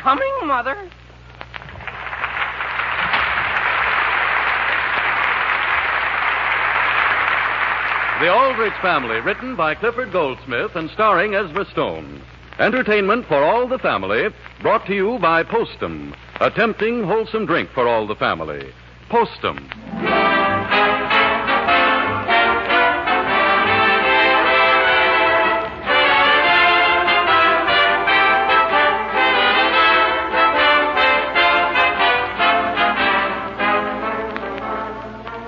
coming, Mother? The Aldrich Family, written by Clifford Goldsmith and starring Ezra Stone. Entertainment for all the family, brought to you by Postum, a tempting, wholesome drink for all the family. Postum.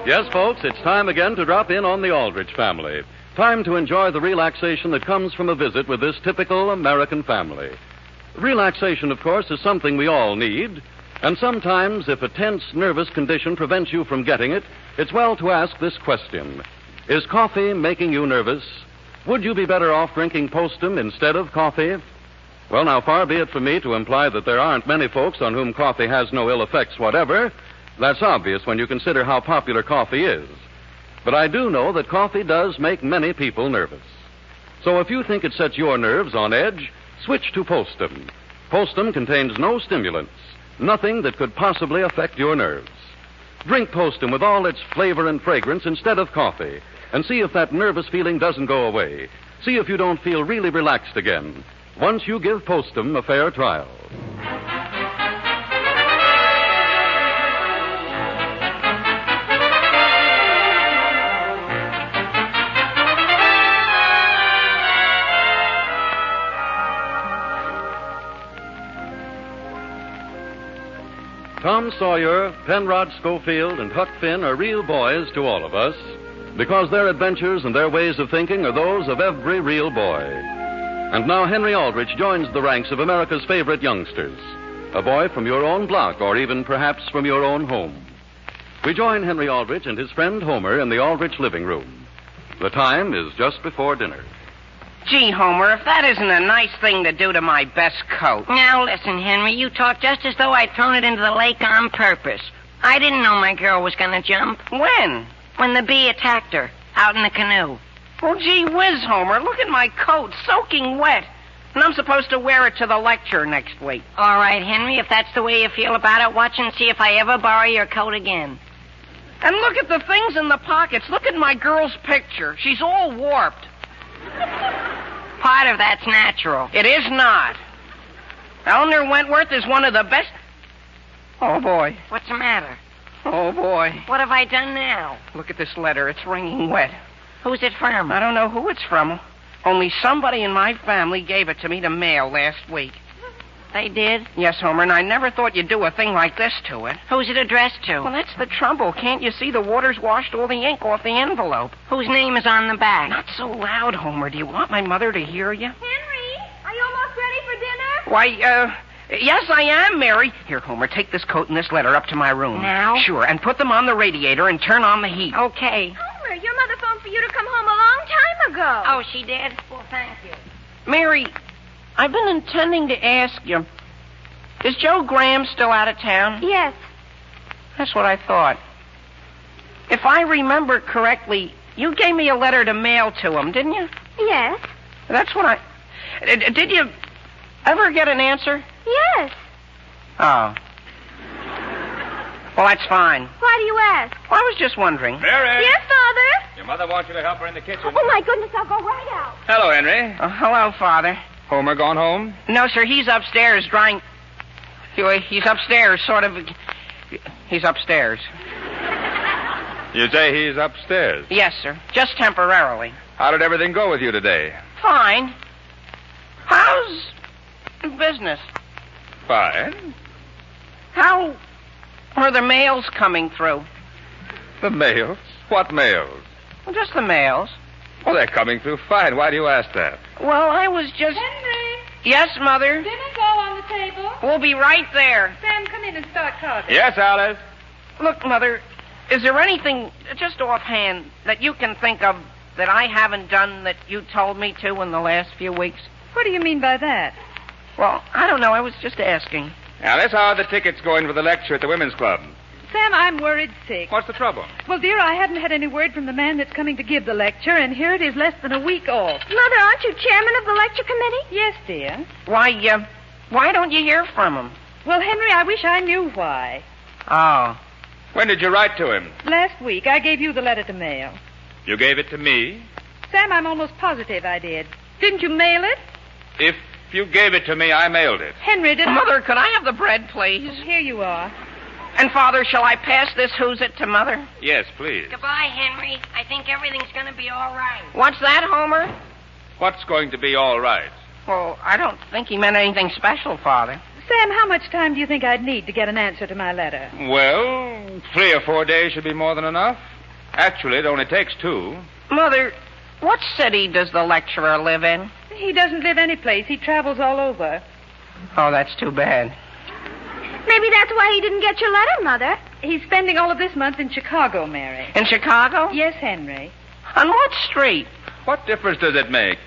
Yes, folks, it's time again to drop in on the Aldrich Family. Time to enjoy the relaxation that comes from a visit with this typical American family. Relaxation, of course, is something we all need. And sometimes, if a tense, nervous condition prevents you from getting it, it's well to ask this question. Is coffee making you nervous? Would you be better off drinking Postum instead of coffee? Well, now, far be it from me to imply that there aren't many folks on whom coffee has no ill effects whatever. That's obvious when you consider how popular coffee is. But I do know that coffee does make many people nervous. So if you think it sets your nerves on edge, switch to Postum. Postum contains no stimulants, nothing that could possibly affect your nerves. Drink Postum with all its flavor and fragrance instead of coffee, and see if that nervous feeling doesn't go away. See if you don't feel really relaxed again once you give Postum a fair trial. Tom Sawyer, Penrod Schofield, and Huck Finn are real boys to all of us because their adventures and their ways of thinking are those of every real boy. And now Henry Aldrich joins the ranks of America's favorite youngsters, a boy from your own block or even perhaps from your own home. We join Henry Aldrich and his friend Homer in the Aldrich living room. The time is just before dinner. Gee, Homer, if that isn't a nice thing to do to my best coat. Now, listen, Henry, you talk just as though I'd thrown it into the lake on purpose. I didn't know my girl was going to jump. When? When the bee attacked her, out in the canoe. Well, gee whiz, Homer, look at my coat, soaking wet. And I'm supposed to wear it to the lecture next week. All right, Henry, if that's the way you feel about it, watch and see if I ever borrow your coat again. And look at the things in the pockets. Look at my girl's picture. She's all warped. Part of that's natural. It is not. Eleanor Wentworth is one of the best... Oh, boy. What's the matter? Oh, boy. What have I done now? Look at this letter. It's wringing wet. Who's it from? I don't know who it's from. Only somebody in my family gave it to me to mail last week. They did? Yes, Homer, and I never thought you'd do a thing like this to it. Who's it addressed to? Well, that's the trouble. Can't you see the water's washed all the ink off the envelope? Whose name is on the back? Not so loud, Homer. Do you want my mother to hear you? Henry, are you almost ready for dinner? Why, yes, I am, Mary. Here, Homer, take this coat and this letter up to my room. Now? Sure, and put them on the radiator and turn on the heat. Okay. Homer, your mother phoned for you to come home a long time ago. Oh, she did? Well, thank you. Mary, I've been intending to ask you... Is Joe Graham still out of town? Yes. That's what I thought. If I remember correctly, you gave me a letter to mail to him, didn't you? Yes. That's what I... Did you ever get an answer? Yes. Oh. Well, that's fine. Why do you ask? Well, I was just wondering. Mary! Yes, Father? Your mother wants you to help her in the kitchen. Oh, my goodness, I'll go right out. Hello, Henry. Hello, Father. Homer gone home? No, sir, he's upstairs drying... He's upstairs, sort of... He's upstairs. You say he's upstairs? Yes, sir. Just temporarily. How did everything go with you today? Fine. How's business? Fine. How are the mails coming through? The mails? What mails? Well, just the mails. Well, they're coming through fine. Why do you ask that? Well, I was just... Henry, Yes, Mother? dinner's all on the table. We'll be right there. Sam, come in and start coffee. Yes, Alice? Look, Mother, is there anything, just offhand, that you can think of that I haven't done that you told me to in the last few weeks? What do you mean by that? Well, I don't know. I was just asking. Alice, how are the tickets going for the lecture at the Women's Club? Sam, I'm worried sick. What's the trouble? Well, dear, I hadn't had any word from the man that's coming to give the lecture, and here it is less than a week off. Mother, aren't you chairman of the lecture committee? Yes, dear. Why, Why don't you hear from him? Well, Henry, I wish I knew why. Oh. When did you write to him? Last week, I gave you the letter to mail. You gave it to me? Sam, I'm almost positive I did. Didn't you mail it? If you gave it to me, I mailed it. Henry, did Mother, could I have the bread, please? Here you are. And, Father, shall I pass this who's it to Mother? Yes, please. Goodbye, Henry. I think everything's going to be all right. What's that, Homer? What's going to be all right? Well, I don't think he meant anything special, Father. Sam, how much time do you think I'd need to get an answer to my letter? Well, 3 or 4 days should be more than enough. Actually, it only takes 2. Mother, what city does the lecturer live in? He doesn't live any place. He travels all over. Oh, that's too bad. Maybe that's why he didn't get your letter, Mother. He's spending all of this month in Chicago, Mary. In Chicago? Yes, Henry. On what street? What difference does it make?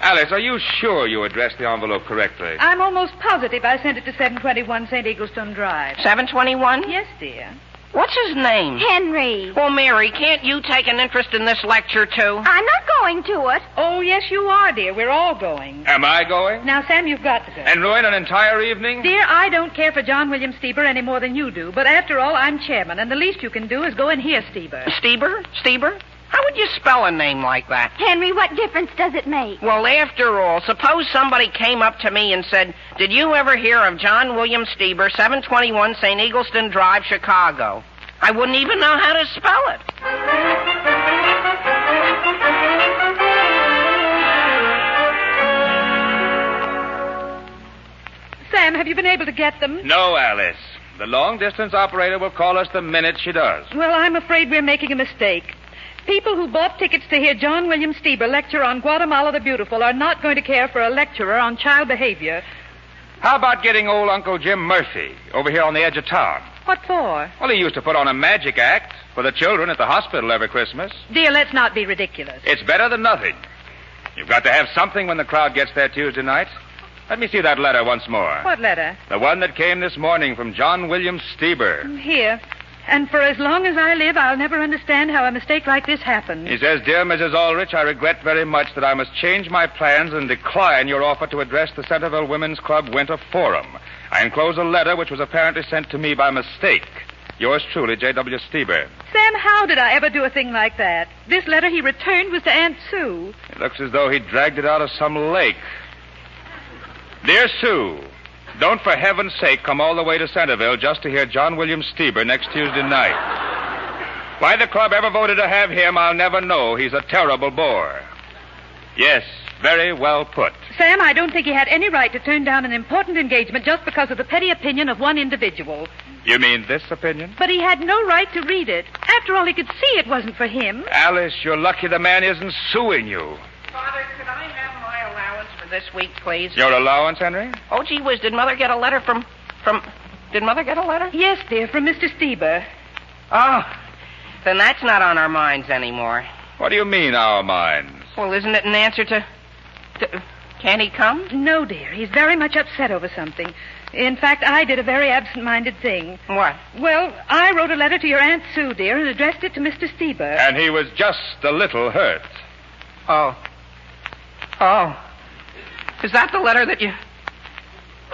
Alice, are you sure you addressed the envelope correctly? I'm almost positive I sent it to 721 St. Eggleston Drive. 721? Yes, dear. What's his name? Henry. Well, Mary, can't you take an interest in this lecture, too? I'm not going to it. Oh, yes, you are, dear. We're all going. Am I going? Now, Sam, you've got to go. And ruin an entire evening? Dear, I don't care for John William Stieber any more than you do, but after all, I'm chairman, and the least you can do is go and hear Stieber. Stieber? Stieber? How would you spell a name like that? Henry, what difference does it make? Well, after all, suppose somebody came up to me and said, "Did you ever hear of John William Stieber, 721 St. Eggleston Drive, Chicago?" I wouldn't even know how to spell it. Sam, have you been able to get them? No, Alice. The long-distance operator will call us the minute she does. Well, I'm afraid we're making a mistake. People who bought tickets to hear John William Stieber lecture on Guatemala the Beautiful are not going to care for a lecturer on child behavior. How about getting old Uncle Jim Murphy over here on the edge of town? What for? Well, he used to put on a magic act for the children at the hospital every Christmas. Dear, let's not be ridiculous. It's better than nothing. You've got to have something when the crowd gets there Tuesday night. Let me see that letter once more. What letter? The one that came this morning from John William Stieber. Here. And for as long as I live, I'll never understand how a mistake like this happened. He says, "Dear Mrs. Ulrich, I regret very much that I must change my plans and decline your offer to address the Centerville Women's Club Winter Forum. I enclose a letter which was apparently sent to me by mistake. Yours truly, J.W. Stieber." Sam, how did I ever do a thing like that? This letter he returned was to Aunt Sue. It looks as though he dragged it out of some lake. Dear Sue, don't for heaven's sake come all the way to Centerville just to hear John William Stieber next Tuesday night. Why the club ever voted to have him, I'll never know. He's a terrible bore. Yes, very well put. Sam, I don't think he had any right to turn down an important engagement just because of the petty opinion of one individual. You mean this opinion? But he had no right to read it. After all, he could see it wasn't for him. Alice, you're lucky the man isn't suing you. Father, could I have my allowance for this week, please? Your allowance, Henry? Oh, gee whiz, did Mother get a letter from... Did Mother get a letter? Yes, dear, from Mr. Stieber. Oh, then that's not on our minds anymore. What do you mean, our minds? Well, isn't it an answer to... Can he come? No, dear, he's very much upset over something. In fact, I did a very absent-minded thing. What? Well, I wrote a letter to your Aunt Sue, dear, and addressed it to Mr. Stieber. And he was just a little hurt. Oh. Oh. Is that the letter that you...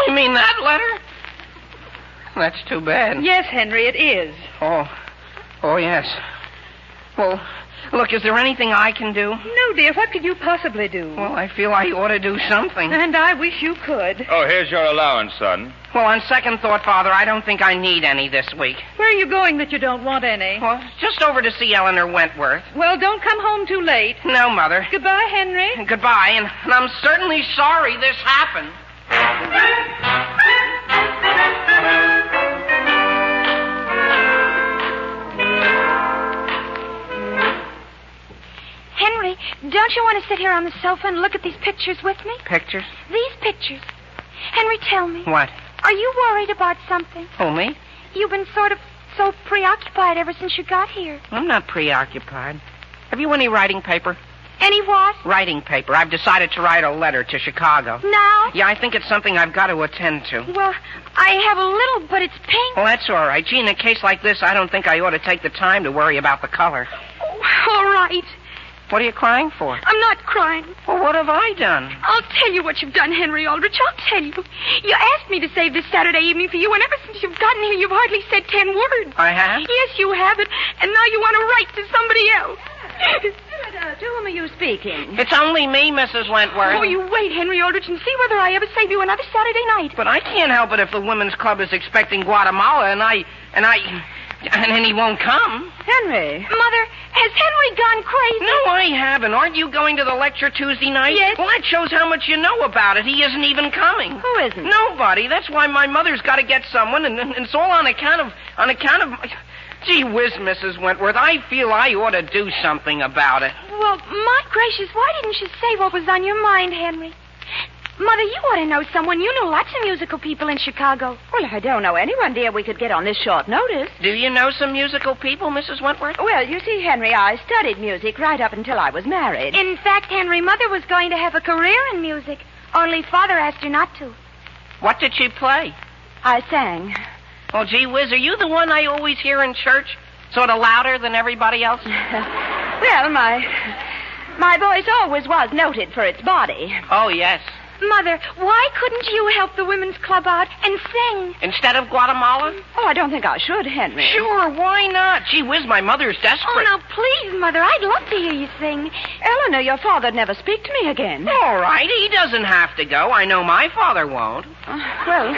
You mean that letter? That's too bad. Yes, Henry, it is. Oh. Oh, yes. Well, look, is there anything I can do? No, dear, what could you possibly do? Well, I feel I ought to do something. And I wish you could. Oh, here's your allowance, son. Well, on second thought, Father, I don't think I need any this week. Where are you going that you don't want any? Well, just over to see Eleanor Wentworth. Well, don't come home too late. No, Mother. Goodbye, Henry. Goodbye, and I'm certainly sorry this happened. Henry, don't you want to sit here on the sofa and look at these pictures with me? Pictures? These pictures. Henry, tell me. What? Are you worried about something? Oh, me? You've been sort of so preoccupied ever since you got here. I'm not preoccupied. Have you any writing paper? Any what? Writing paper. I've decided to write a letter to Chicago. Now? Yeah, I think it's something I've got to attend to. Well, I have a little, but it's pink. Well, that's all right. Gee, in a case like this, I don't think I ought to take the time to worry about the color. Oh, all right. What are you crying for? I'm not crying. Well, what have I done? I'll tell you what you've done, Henry Aldrich. I'll tell you. You asked me to save this Saturday evening for you, and ever since you've gotten here, you've hardly said 10 words. I have? Yes, you haven't. And now you want to write to somebody else. To whom are you speaking? It's only me, Mrs. Wentworth. Oh, you wait, Henry Aldrich, and see whether I ever save you another Saturday night. But I can't help it if the women's club is expecting Guatemala, and then he won't come. Henry. Mother, has Henry gone crazy? No, I haven't. Aren't you going to the lecture Tuesday night? Yes. Well, that shows how much you know about it. He isn't even coming. Who isn't? Nobody. That's why my mother's got to get someone, and it's all on account of... Gee whiz, Mrs. Wentworth, I feel I ought to do something about it. Well, my gracious, why didn't you say what was on your mind, Henry? Mother, you ought to know someone. You know lots of musical people in Chicago. Well, I don't know anyone, dear, we could get on this short notice. Do you know some musical people, Mrs. Wentworth? Well, you see, Henry, I studied music right up until I was married. In fact, Henry, Mother was going to have a career in music. Only Father asked her not to. What did she play? I sang. Oh, gee whiz, are you the one I always hear in church? Sort of louder than everybody else? Well, my voice always was noted for its body. Oh, yes. Mother, why couldn't you help the women's club out and sing? Instead of Guatemala? Oh, I don't think I should, Henry. Sure, why not? Gee whiz, my mother's Oh, desperate. now, please, Mother, I'd love to hear you sing. Eleanor, your father'd never speak to me again. All right, he doesn't have to go. I know my father won't. Well,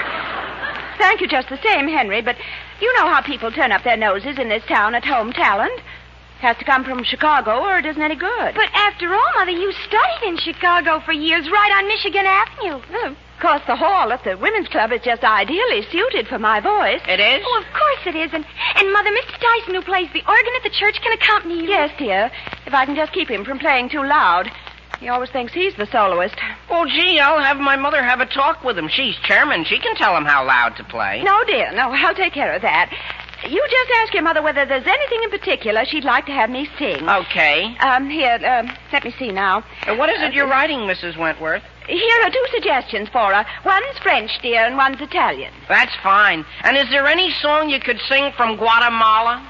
thank you just the same, Henry, but you know how people turn up their noses in this town at home talent. Has to come from Chicago or it isn't any good. But after all, Mother, you studied in Chicago for years, right on Michigan Avenue. Well, of course, the hall at the women's club is just ideally suited for my voice. It is? Oh, of course it is. And Mother, Mr. Tyson, who plays the organ at the church, can accompany you. Yes, dear, if I can just keep him from playing too loud. He always thinks he's the soloist. Well, gee, I'll have my mother have a talk with him. She's chairman. She can tell him how loud to play. No, dear, no, I'll take care of that. You just ask your mother whether there's anything in particular she'd like to have me sing. Okay. Here, let me see now. What is it you're writing, Mrs. Wentworth? Here are 2 suggestions for her. One's French, dear, and one's Italian. That's fine. And is there any song you could sing from Guatemala?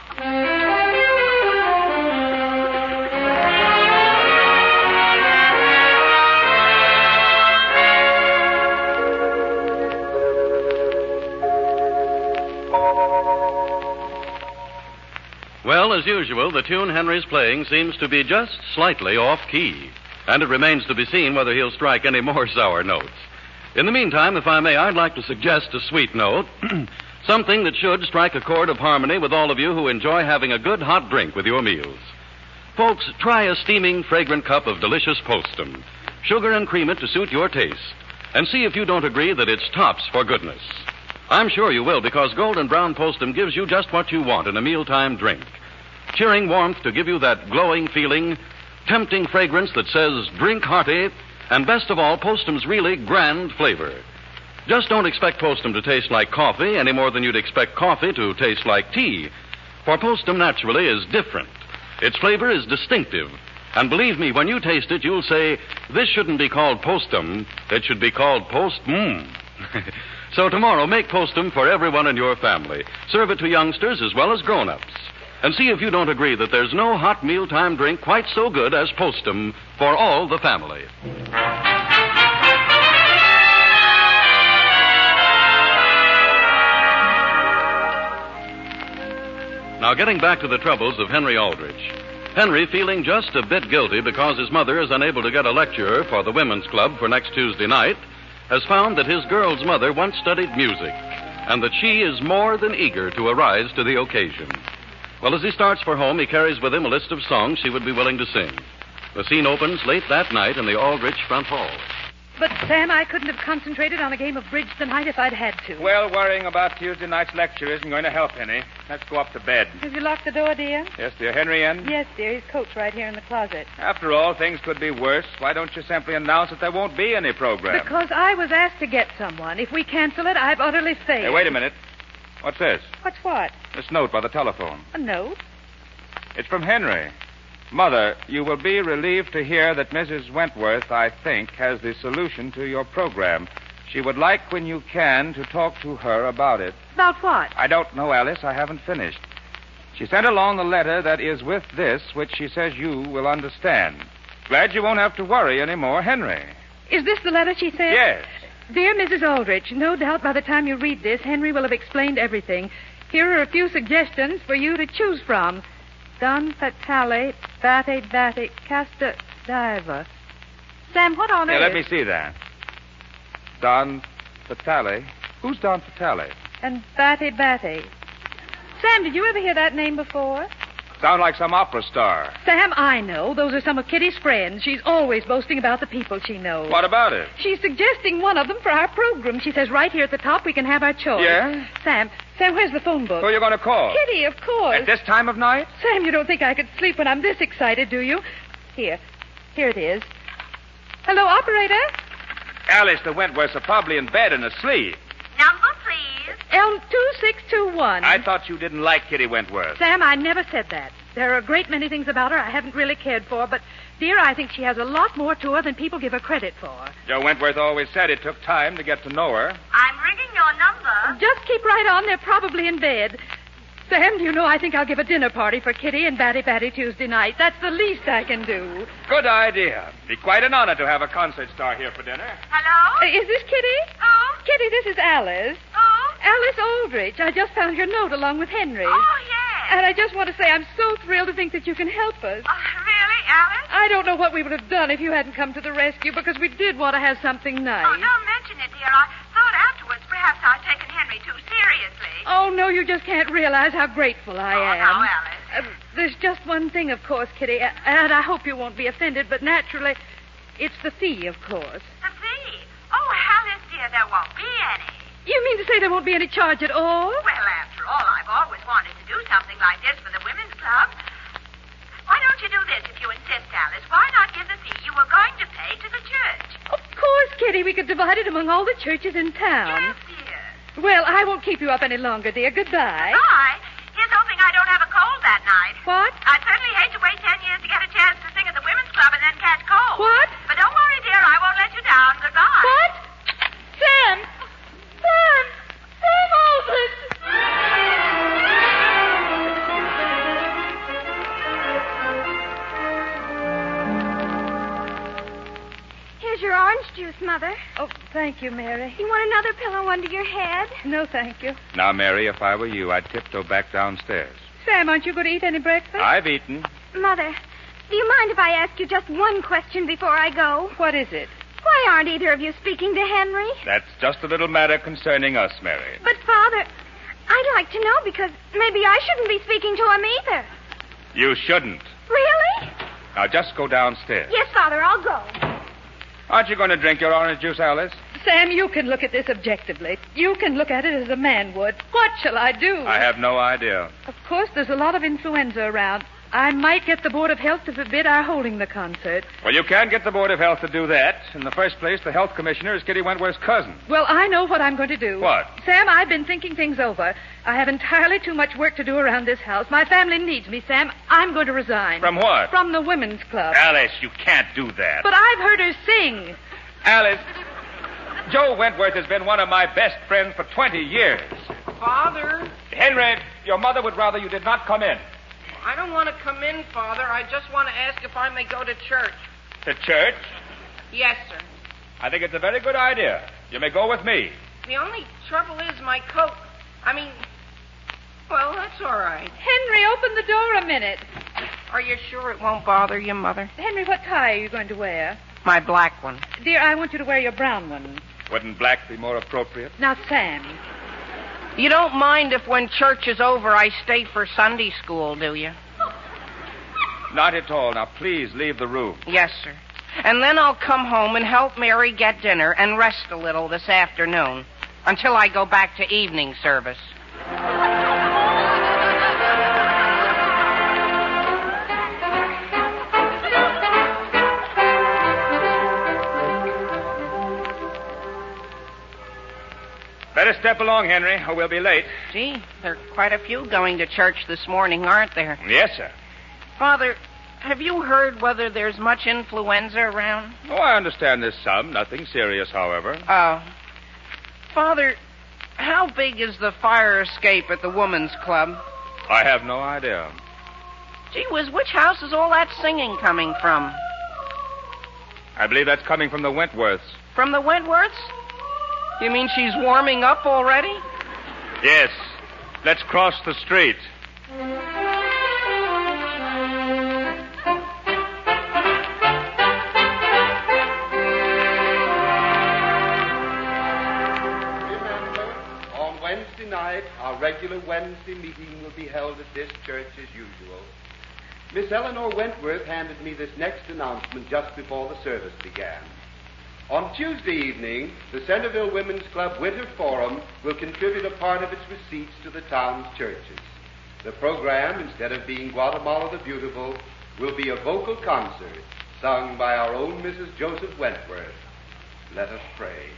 Well, as usual, the tune Henry's playing seems to be just slightly off-key. And it remains to be seen whether he'll strike any more sour notes. In the meantime, if I may, I'd like to suggest a sweet note. Something that should strike a chord of harmony with all of you who enjoy having a good hot drink with your meals. Folks, try a steaming, fragrant cup of delicious Postum. Sugar and cream it to suit your taste. And see if you don't agree that it's tops for goodness. I'm sure you will, because Golden Brown Postum gives you just what you want in a mealtime drink. Cheering warmth to give you that glowing feeling, tempting fragrance that says, drink hearty, and best of all, Postum's really grand flavor. Just don't expect Postum to taste like coffee any more than you'd expect coffee to taste like tea. For Postum naturally is different. Its flavor is distinctive. And believe me, when you taste it, you'll say, this shouldn't be called Postum, it should be called Post-Mmm. So tomorrow, make Postum for everyone in your family. Serve it to youngsters as well as grown-ups. And see if you don't agree that there's no hot mealtime drink quite so good as Postum for all the family. Now, getting back to the troubles of Henry Aldrich. Henry, feeling just a bit guilty because his mother is unable to get a lecturer for the women's club for next Tuesday night, has found that his girl's mother once studied music, and that she is more than eager to arise to the occasion. Well, as he starts for home, he carries with him a list of songs she would be willing to sing. The scene opens late that night in the Aldrich front hall. But, Sam, I couldn't have concentrated on a game of bridge tonight if I'd had to. Well, worrying about Tuesday night's lecture isn't going to help any. Let's go up to bed. Have you locked the door, dear? Yes, dear. Henry in? Yes, dear. His coat's right here in the closet. After all, things could be worse. Why don't you simply announce that there won't be any program? Because I was asked to get someone. If we cancel it, I've utterly failed. Hey, wait a minute. What's this? What's what? This note by the telephone. A note? It's from Henry. Mother, you will be relieved to hear that Mrs. Wentworth, I think, has the solution to your program. She would like, when you can, to talk to her about it. About what? I don't know, Alice. I haven't finished. She sent along the letter that is with this, which she says you will understand. Glad you won't have to worry anymore, Henry. Is this the letter she sent? Yes. Dear Mrs. Aldrich, no doubt by the time you read this, Henry will have explained everything. Here are a few suggestions for you to choose from. Don Fatale, Bate, Casta Diva. Sam, what on earth? Let me see that. Don Fatale. Who's Don Fatale? And Bate. Sam, did you ever hear that name before? Sound like some opera star. Sam, I know. Those are some of Kitty's friends. She's always boasting about the people she knows. What about it? She's suggesting one of them for our program. She says right here at the top we can have our choice. Yeah? Sam, where's the phone book? Who are you going to call? Kitty, of course. At this time of night? Sam, you don't think I could sleep when I'm this excited, do you? Here it is. Hello, operator? Alice, the Wentworths are probably in bed and asleep. Number, please. Elm 2621. I thought you didn't like Kitty Wentworth. Sam, I never said that. There are a great many things about her I haven't really cared for, but, dear, I think she has a lot more to her than people give her credit for. Joe Wentworth always said it took time to get to know her. I'm ringing your number. Just keep right on. They're probably in bed. Sam, do you know, I think I'll give a dinner party for Kitty and Batty Tuesday night. That's the least I can do. Good idea. Be quite an honor to have a concert star here for dinner. Hello? Is this Kitty? Oh? Kitty, this is Alice. Oh? Alice Aldrich. I just found your note along with Henry. Oh, yes. And I just want to say I'm so thrilled to think that you can help us. Really, Alice? I don't know what we would have done if you hadn't come to the rescue, because we did want to have something nice. Oh, don't mention it, dear. I thought afterwards perhaps I'd taken Henry too seriously. Oh, no, you just can't realize how grateful I am. Now, Alice. There's just one thing, of course, Kitty, and I hope you won't be offended, but naturally, it's the fee, of course. The fee? Oh, Alice, dear, there won't be any. You mean to say there won't be any charge at all? Well, after all, I've always wanted to do something like this for the women's club. Why don't you do this if you insist, Alice? Why not give the fee you were going to pay to the church? Of course, Kitty. We could divide it among all the churches in town. Yes, dear. Well, I won't keep you up any longer, dear. Goodbye. Goodbye. Here's hoping I don't have a cold that night. What? I'd certainly hate to wait 10 years to get a chance to sing at the women's club and then catch cold. What? But don't worry, dear. I won't let you down. Goodbye. What? Sam! Sam! Sam Aldrich! Here's your orange juice, Mother. Oh, thank you, Mary. You want another pillow under your head? No, thank you. Now, Mary, if I were you, I'd tiptoe back downstairs. Sam, aren't you going to eat any breakfast? I've eaten. Mother, do you mind if I ask you just one question before I go? What is it? Why aren't either of you speaking to Henry? That's just a little matter concerning us, Mary. But, Father, I'd like to know because maybe I shouldn't be speaking to him either. You shouldn't. Really? Now, just go downstairs. Yes, Father, I'll go. Aren't you going to drink your orange juice, Alice? Sam, you can look at this objectively. You can look at it as a man would. What shall I do? I have no idea. Of course, there's a lot of influenza around. I might get the Board of Health to forbid our holding the concert. Well, you can't get the Board of Health to do that. In the first place, the health commissioner is Kitty Wentworth's cousin. Well, I know what I'm going to do. What? Sam, I've been thinking things over. I have entirely too much work to do around this house. My family needs me, Sam. I'm going to resign. From what? From the women's club. Alice, you can't do that. But I've heard her sing. Alice, Joe Wentworth has been one of my best friends for 20 years. Father, Henry, your mother would rather you did not come in. I don't want to come in, Father. I just want to ask if I may go to church. To church? Yes, sir. I think it's a very good idea. You may go with me. The only trouble is my coat. Well, that's all right. Henry, open the door a minute. Are you sure it won't bother you, Mother? Henry, what tie are you going to wear? My black one. Dear, I want you to wear your brown one. Wouldn't black be more appropriate? Now, Sam. You don't mind if when church is over I stay for Sunday school, do you? Not at all. Now, please leave the room. Yes, sir. And then I'll come home and help Mary get dinner and rest a little this afternoon until I go back to evening service. Better step along, Henry, or we'll be late. Gee, there are quite a few going to church this morning, aren't there? Yes, sir. Father, have you heard whether there's much influenza around? Oh, I understand there's some. Nothing serious, however. Oh. Father, how big is the fire escape at the women's club? I have no idea. Gee whiz, which house is all that singing coming from? I believe that's coming from the Wentworths. From the Wentworths? You mean she's warming up already? Yes. Let's cross the street. On Wednesday night, our regular Wednesday meeting will be held at this church as usual. Miss Eleanor Wentworth handed me this next announcement just before the service began. On Tuesday evening, the Centerville Women's Club Winter Forum will contribute a part of its receipts to the town's churches. The program, instead of being Guatemala the Beautiful, will be a vocal concert sung by our own Mrs. Joseph Wentworth. Let us pray.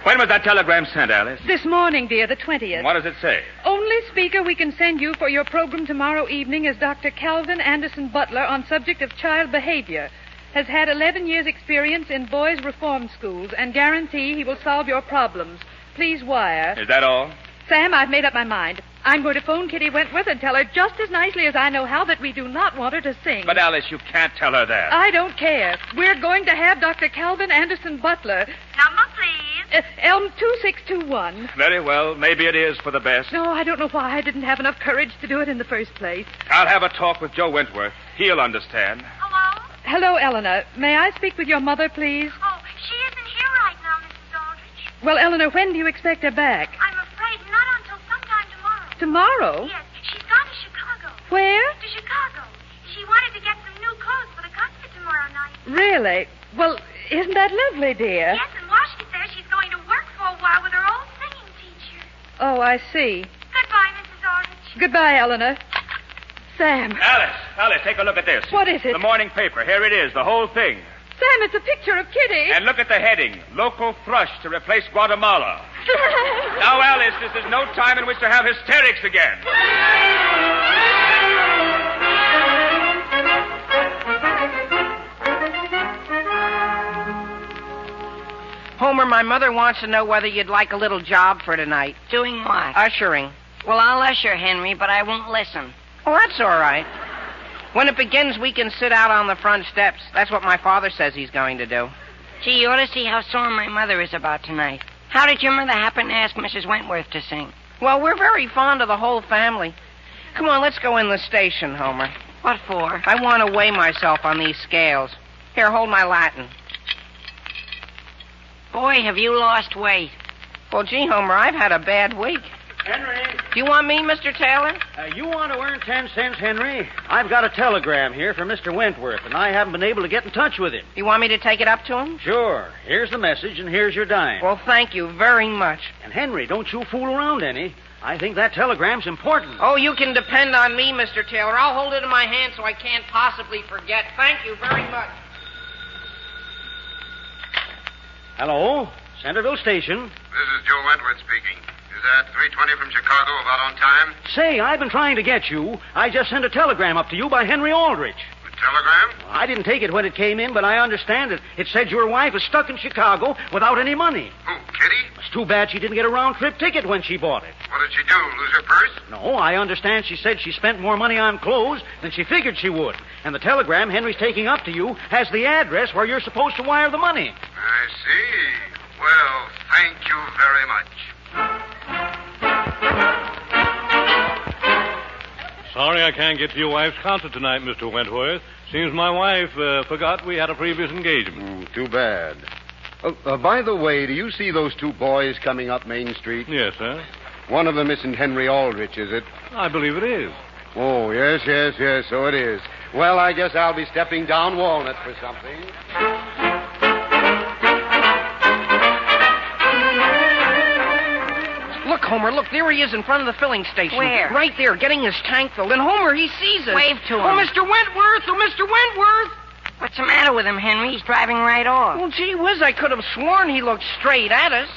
When was that telegram sent, Alice? This morning, dear, the 20th. What does it say? Only speaker we can send you for your program tomorrow evening is Dr. Calvin Anderson Butler on subject of child behavior. Has had 11 years' experience in boys' reform schools and guarantee he will solve your problems. Please wire. Is that all? Sam, I've made up my mind. I'm going to phone Kitty Wentworth and tell her just as nicely as I know how that we do not want her to sing. But, Alice, you can't tell her that. I don't care. We're going to have Dr. Calvin Anderson Butler. Number, please. Elm 2621. Very well. Maybe it is for the best. No, I don't know why I didn't have enough courage to do it in the first place. I'll have a talk with Joe Wentworth. He'll understand. Hello? Hello, Eleanor. May I speak with your mother, please? Oh, she isn't here right now, Mrs. Aldrich. Well, Eleanor, when do you expect her back? I'm afraid not until sometime tomorrow. Tomorrow? Yes, she's gone to Chicago. Where? To Chicago. She wanted to get some new clothes for the concert tomorrow night. Really? Well, isn't that lovely, dear? Yes, and while she's there, she's going to work for a while with her old singing teacher. Oh, I see. Goodbye, Mrs. Aldrich. Goodbye, Eleanor. Sam. Alice, take a look at this. What is it? The morning paper. Here it is, the whole thing. Sam, it's a picture of Kitty. And look at the heading. Local thrush to replace Guatemala. Sam! Now, Alice, this is no time in which to have hysterics again. Homer, my mother wants to know whether you'd like a little job for tonight. Doing what? Ushering. Well, I'll usher, Henry, but I won't listen. Well, that's all right. When it begins, we can sit out on the front steps. That's what my father says he's going to do. Gee, you ought to see how sore my mother is about tonight. How did your mother happen to ask Mrs. Wentworth to sing? Well, we're very fond of the whole family. Come on, let's go in the station, Homer. What for? I want to weigh myself on these scales. Here, hold my Latin. Boy, have you lost weight. Well, gee, Homer, I've had a bad week. Henry. Do you want me, Mr. Taylor? You want to earn 10 cents, Henry? I've got a telegram here from Mr. Wentworth, and I haven't been able to get in touch with him. You want me to take it up to him? Sure. Here's the message, and here's your dime. Well, thank you very much. And, Henry, don't you fool around any. I think that telegram's important. Oh, you can depend on me, Mr. Taylor. I'll hold it in my hand so I can't possibly forget. Thank you very much. Hello? Centerville Station. This is Joe Wentworth speaking. Is that 320 from Chicago about on time? Say, I've been trying to get you. I just sent a telegram up to you by Henry Aldrich. A telegram? I didn't take it when it came in, but I understand it. It said your wife is stuck in Chicago without any money. Who, Kitty? It's too bad she didn't get a round-trip ticket when she bought it. What did she do, lose her purse? No, I understand she said she spent more money on clothes than she figured she would. And the telegram Henry's taking up to you has the address where you're supposed to wire the money. I see. Well, thank you very much. Sorry I can't get to your wife's concert tonight, Mr. Wentworth. Seems my wife forgot we had a previous engagement. Too bad. By the way, do you see those two boys coming up Main Street? Yes, sir. One of them isn't Henry Aldrich, is it? I believe it is. Oh, yes, so it is. Well, I guess I'll be stepping down Walnut for something. Look, Homer, look, there he is in front of the filling station. Where? Right there, getting his tank filled. And Homer, he sees us. Wave to him. Oh, Mr. Wentworth! Oh, Mr. Wentworth! What's the matter with him, Henry? He's driving right off. Well, gee whiz, I could have sworn he looked straight at us.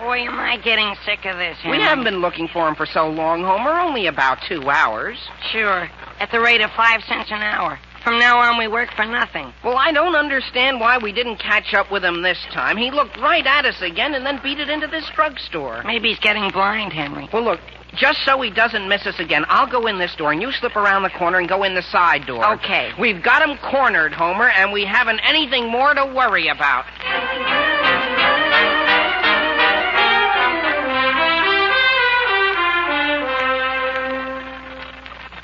Boy, am I getting sick of this, Henry. We haven't been looking for him for so long, Homer. Only about 2 hours. Sure. At the rate of 5 cents an hour. From now on, we work for nothing. Well, I don't understand why we didn't catch up with him this time. He looked right at us again and then beat it into this drugstore. Maybe he's getting blind, Henry. Well, look, just so he doesn't miss us again, I'll go in this door and you slip around the corner and go in the side door. Okay. We've got him cornered, Homer, and we haven't anything more to worry about.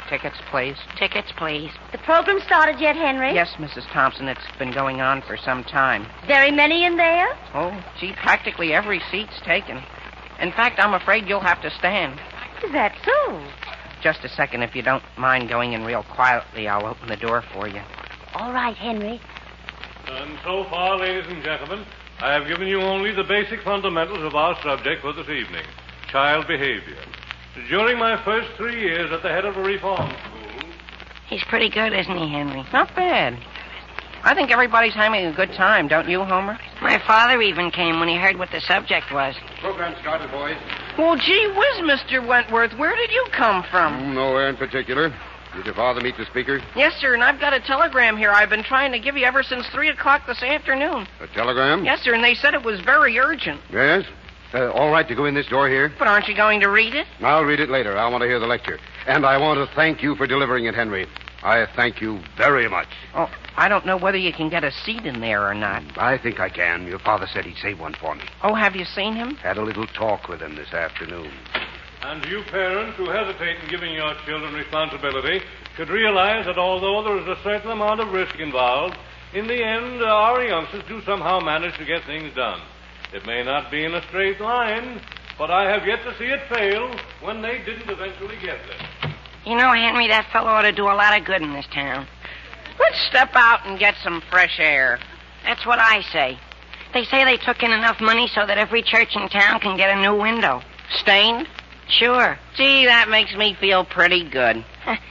Tickets, please. Tickets, please. The program started yet, Henry? Yes, Mrs. Thompson. It's been going on for some time. Very many in there? Oh, gee, practically every seat's taken. In fact, I'm afraid you'll have to stand. Is that so? Just a second, if you don't mind going in real quietly, I'll open the door for you. All right, Henry. And so far, ladies and gentlemen, I have given you only the basic fundamentals of our subject for this evening, child behavior. During my first 3 years at the head of a reform school... He's pretty good, isn't he, Henry? Not bad. I think everybody's having a good time, don't you, Homer? My father even came when he heard what the subject was. Program started, boys. Well, gee whiz, Mr. Wentworth, where did you come from? Nowhere in particular. Did your father meet the speaker? Yes, sir, and I've got a telegram here I've been trying to give you ever since 3 o'clock this afternoon. A telegram? Yes, sir, and they said it was very urgent. Yes? All right to go in this door here? But aren't you going to read it? I'll read it later. I want to hear the lecture. And I want to thank you for delivering it, Henry. I thank you very much. Oh, I don't know whether you can get a seat in there or not. I think I can. Your father said he'd save one for me. Oh, have you seen him? Had a little talk with him this afternoon. And you parents who hesitate in giving your children responsibility should realize that although there is a certain amount of risk involved, in the end, our youngsters do somehow manage to get things done. It may not be in a straight line, but I have yet to see it fail when they didn't eventually get there. You know, Henry, that fellow ought to do a lot of good in this town. Let's step out and get some fresh air. That's what I say. They say they took in enough money so that every church in town can get a new window. Stained? Sure. Gee, that makes me feel pretty good.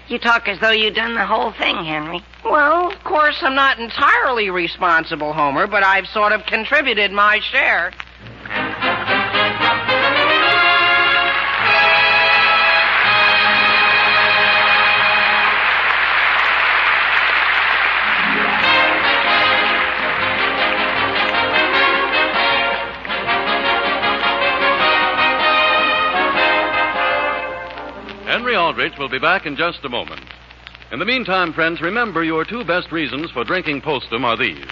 You talk as though you'd done the whole thing, Henry. Well, of course, I'm not entirely responsible, Homer, but I've sort of contributed my share. Henry Aldrich will be back in just a moment. In the meantime, friends, remember your 2 best reasons for drinking Postum are these.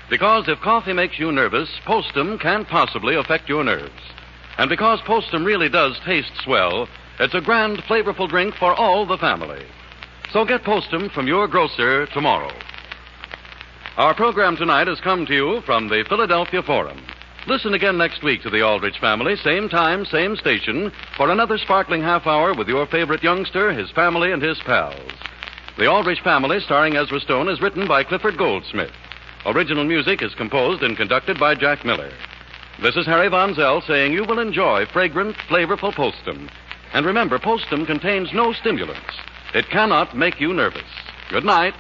Because if coffee makes you nervous, Postum can't possibly affect your nerves. And because Postum really does taste swell, it's a grand, flavorful drink for all the family. So get Postum from your grocer tomorrow. Our program tonight has come to you from the Philadelphia Forum. Listen again next week to the Aldrich family, same time, same station, for another sparkling half hour with your favorite youngster, his family, and his pals. The Aldrich Family, starring Ezra Stone, is written by Clifford Goldsmith. Original music is composed and conducted by Jack Miller. This is Harry Von Zell saying you will enjoy fragrant, flavorful Postum. And remember, Postum contains no stimulants. It cannot make you nervous. Good night.